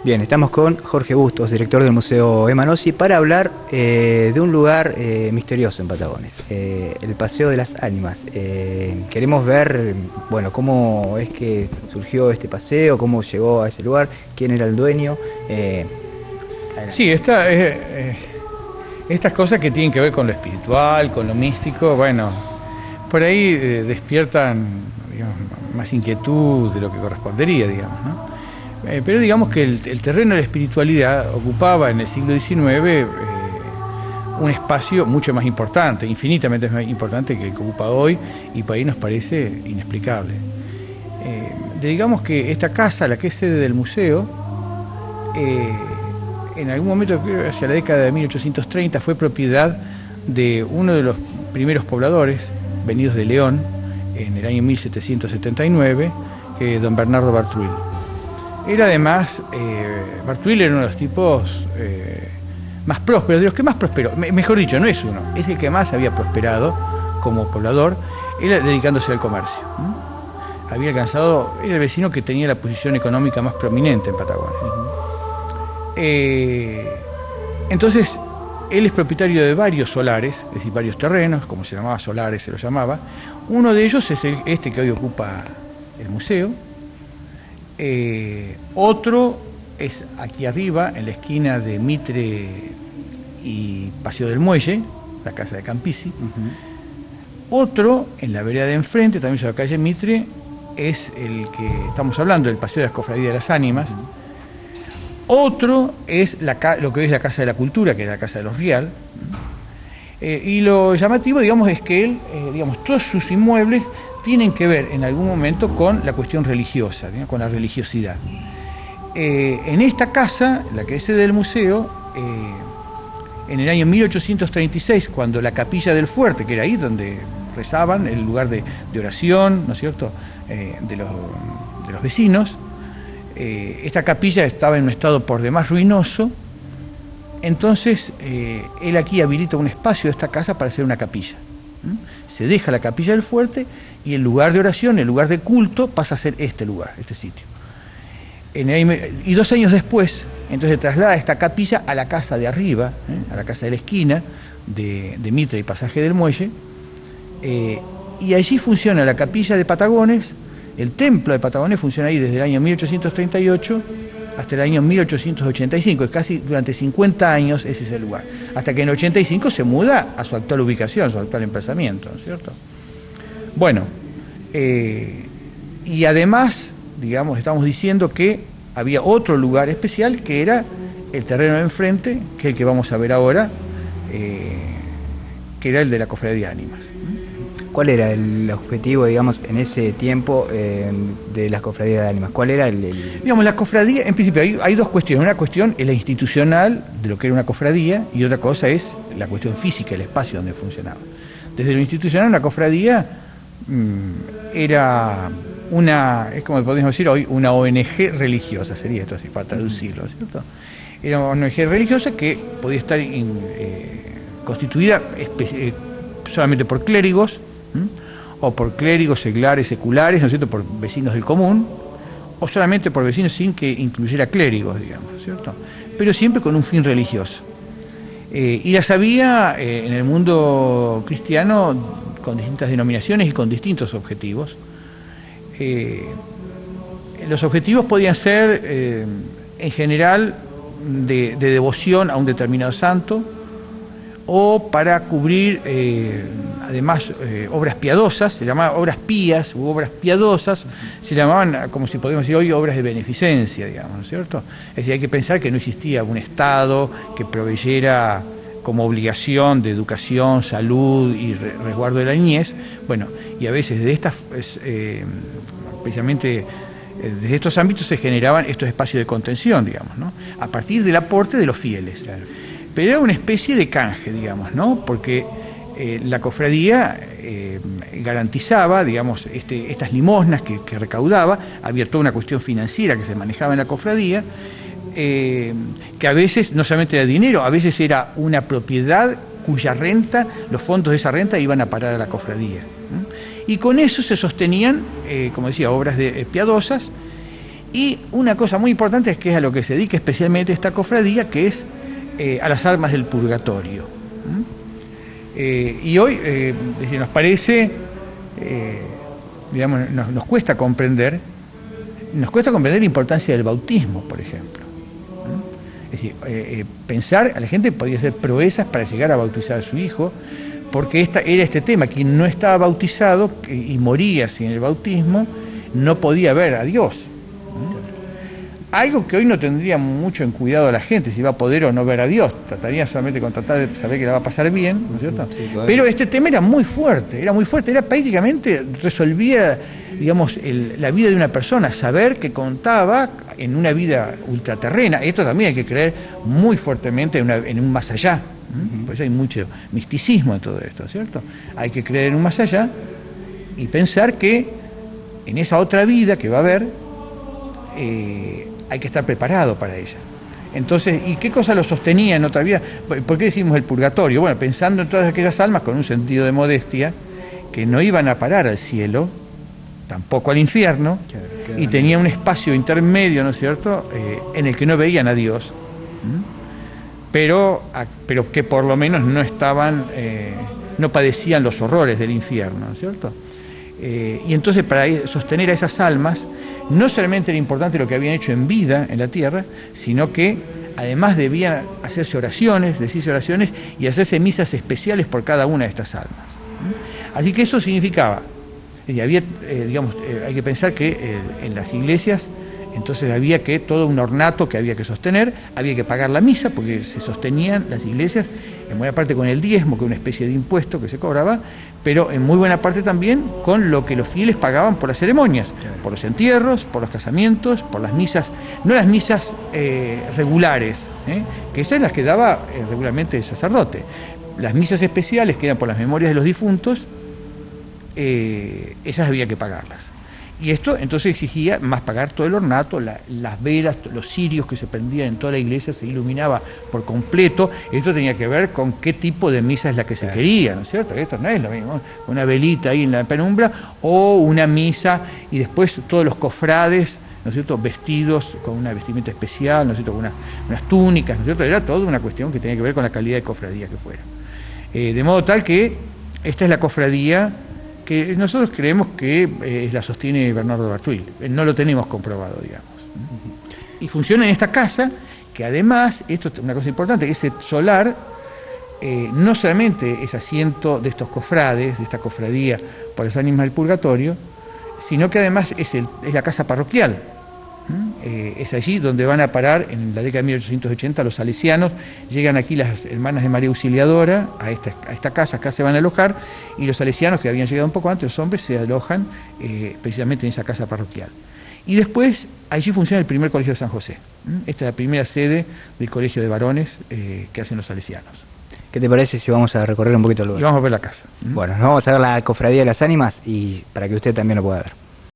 Bien, estamos con Jorge Bustos, director del Museo Emanossi, para hablar de un lugar misterioso en Patagones, el Paseo de las Ánimas. Queremos ver, bueno, cómo es que surgió este paseo, cómo llegó a ese lugar, quién era el dueño. Sí, estas cosas que tienen que ver con lo espiritual, con lo místico, bueno, por ahí despiertan, digamos, más inquietud de lo que correspondería, digamos, ¿no? Pero digamos que el terreno de la espiritualidad ocupaba en el siglo XIX un espacio mucho más importante, infinitamente más importante que el que ocupa hoy, y por ahí nos parece inexplicable. Digamos que esta casa, la que es sede del museo, en algún momento, creo hacia la década de 1830, fue propiedad de uno de los primeros pobladores venidos de León en el año 1779, que es don Bernardo Bartruil. Era además, Bartruil era uno de los tipos más prósperos, de los que más prosperó, mejor dicho, no es uno, es el que más había prosperado como poblador, era dedicándose al comercio. Había alcanzado, era el vecino que tenía la posición económica más prominente en Patagonia. Entonces, él es propietario de varios solares, es decir, varios terrenos, como se llamaba solares, se lo llamaba. Uno de ellos es este que hoy ocupa el museo. Otro es aquí arriba, en la esquina de Mitre y Paseo del Muelle, la casa de Campisi. Otro, en la vereda de enfrente, también sobre la calle Mitre, es el que estamos hablando, el Paseo de las Cofradías de las Ánimas. Otro es lo que hoy es la Casa de la Cultura, que es la Casa de los Rial. Y lo llamativo, digamos, es que él, todos sus inmuebles tienen que ver en algún momento con la cuestión religiosa, ¿sí? Con la religiosidad. En esta casa, la que es sede del museo, en el año 1836, cuando la capilla del fuerte, que era ahí donde rezaban, el lugar de oración, ¿no es cierto?, de los vecinos, esta capilla estaba en un estado por demás ruinoso. Entonces, él aquí habilita un espacio de esta casa para hacer una capilla. Se deja la capilla del fuerte y el lugar de oración, el lugar de culto, pasa a ser este lugar, este sitio. Y 2 años después, entonces traslada esta capilla a la casa de arriba, a la casa de la esquina, de Mitre y Pasaje del Muelle, y allí funciona la capilla de Patagones. El templo de Patagones funciona ahí desde el año 1838 hasta el año 1885, es casi durante 50 años ese es el lugar, hasta que en el 85 se muda a su actual ubicación, a su actual emplazamiento, ¿no es cierto? Bueno, y además, digamos, estamos diciendo que había otro lugar especial que era el terreno de enfrente, que es el que vamos a ver ahora, que era el de la Cofradía de Ánimas. ¿Cuál era el objetivo, digamos, en ese tiempo de las cofradías de ánimas? ¿Cuál era Digamos, la cofradía, en principio, hay dos cuestiones. Una cuestión es la institucional de lo que era una cofradía y otra cosa es la cuestión física, el espacio donde funcionaba. Desde lo institucional, una cofradía era es como podemos decir hoy, una ONG religiosa, sería esto así, para traducirlo, ¿cierto? Era una ONG religiosa que podía estar constituida solamente por clérigos, o por clérigos seglares, seculares, ¿no es cierto?, por vecinos del común, o solamente por vecinos sin que incluyera clérigos, digamos, ¿cierto?, pero siempre con un fin religioso. Y las había en el mundo cristiano con distintas denominaciones y con distintos objetivos. Los objetivos podían ser, en general, de devoción a un determinado santo, o para cubrir, además, obras piadosas, se llamaban obras pías u obras piadosas, se llamaban, como si podemos decir hoy, obras de beneficencia, digamos, ¿no es cierto? Es decir, hay que pensar que no existía un Estado que proveyera como obligación de educación, salud y resguardo de la niñez. Bueno, y a veces de estas, especialmente desde estos ámbitos se generaban estos espacios de contención, digamos, ¿no?, a partir del aporte de los fieles. Claro. Pero era una especie de canje, digamos, ¿no?, porque la cofradía garantizaba, digamos, estas limosnas que recaudaba. Había toda una cuestión financiera que se manejaba en la cofradía, que a veces no solamente era dinero, a veces era una propiedad cuya renta, los fondos de esa renta iban a parar a la cofradía. Y con eso se sostenían, como decía, obras piadosas, Y una cosa muy importante es que es a lo que se dedica especialmente esta cofradía, que es a las almas del purgatorio. Y hoy, nos parece, digamos, nos cuesta comprender la importancia del bautismo, por ejemplo. Es decir, pensar, a la gente podía hacer proezas para llegar a bautizar a su hijo, porque era este tema: quien no estaba bautizado y moría sin el bautismo, no podía ver a Dios. Algo que hoy no tendría mucho en cuidado a la gente, si va a poder o no ver a Dios. Trataría solamente con tratar de saber que la va a pasar bien, ¿no es cierto? Sí, claro. Pero este tema era muy fuerte, era prácticamente, resolvía, digamos, la vida de una persona, saber que contaba en una vida ultraterrena. Esto también hay que creer muy fuertemente en un más allá. Por eso hay mucho misticismo en todo esto, ¿cierto? Hay que creer en un más allá y pensar que en esa otra vida que va a haber, hay que estar preparado para ella. Entonces, ¿y qué cosa lo sostenía en otra vida? ¿Por qué decimos el purgatorio? Bueno, pensando en todas aquellas almas con un sentido de modestia que no iban a parar al cielo, tampoco al infierno, y tenían un espacio intermedio, ¿no es cierto?, en el que no veían a Dios, pero que por lo menos no estaban, no padecían los horrores del infierno, ¿no es cierto? Y entonces, para sostener a esas almas, no solamente era importante lo que habían hecho en vida en la tierra, sino que además debían decirse oraciones y hacerse misas especiales por cada una de estas almas. Así que eso significaba, y había, hay que pensar que en las iglesias, entonces había que todo un ornato que había que sostener, había que pagar la misa, porque se sostenían las iglesias en buena parte con el diezmo, que es una especie de impuesto que se cobraba, pero en muy buena parte también con lo que los fieles pagaban por las ceremonias, por los entierros, por los casamientos, por las misas, no las misas regulares, que esas las que daba regularmente el sacerdote. Las misas especiales, que eran por las memorias de los difuntos, esas había que pagarlas. Y esto entonces exigía más pagar todo el ornato, las velas, los cirios que se prendían en toda la iglesia, se iluminaba por completo. Esto tenía que ver con qué tipo de misa es la que se quería, ¿no es cierto? Esto no es lo mismo, una velita ahí en la penumbra o una misa, y después todos los cofrades, ¿no es cierto?, vestidos con una vestimenta especial, ¿no es cierto?, con unas túnicas, ¿no es cierto? Era toda una cuestión que tenía que ver con la calidad de cofradía que fuera. De modo tal que esta es la cofradía que nosotros creemos que la sostiene Bernardo Bartuil. No lo tenemos comprobado, digamos. Y funciona en esta casa, que además, esto es una cosa importante, que ese solar no solamente es asiento de estos cofrades, de esta cofradía por las ánimas del purgatorio, sino que además es la casa parroquial. Es allí donde van a parar en la década de 1880 los salesianos. Llegan aquí las hermanas de María Auxiliadora a esta casa, acá se van a alojar, y los salesianos que habían llegado un poco antes, los hombres, se alojan precisamente en esa casa parroquial. Y después allí funciona el primer colegio de San José. Esta es la primera sede del colegio de varones que hacen los salesianos. ¿Qué te parece si vamos a recorrer un poquito el lugar? Y vamos a ver la casa. Bueno, nos vamos a ver la cofradía de las ánimas, y para que usted también lo pueda ver.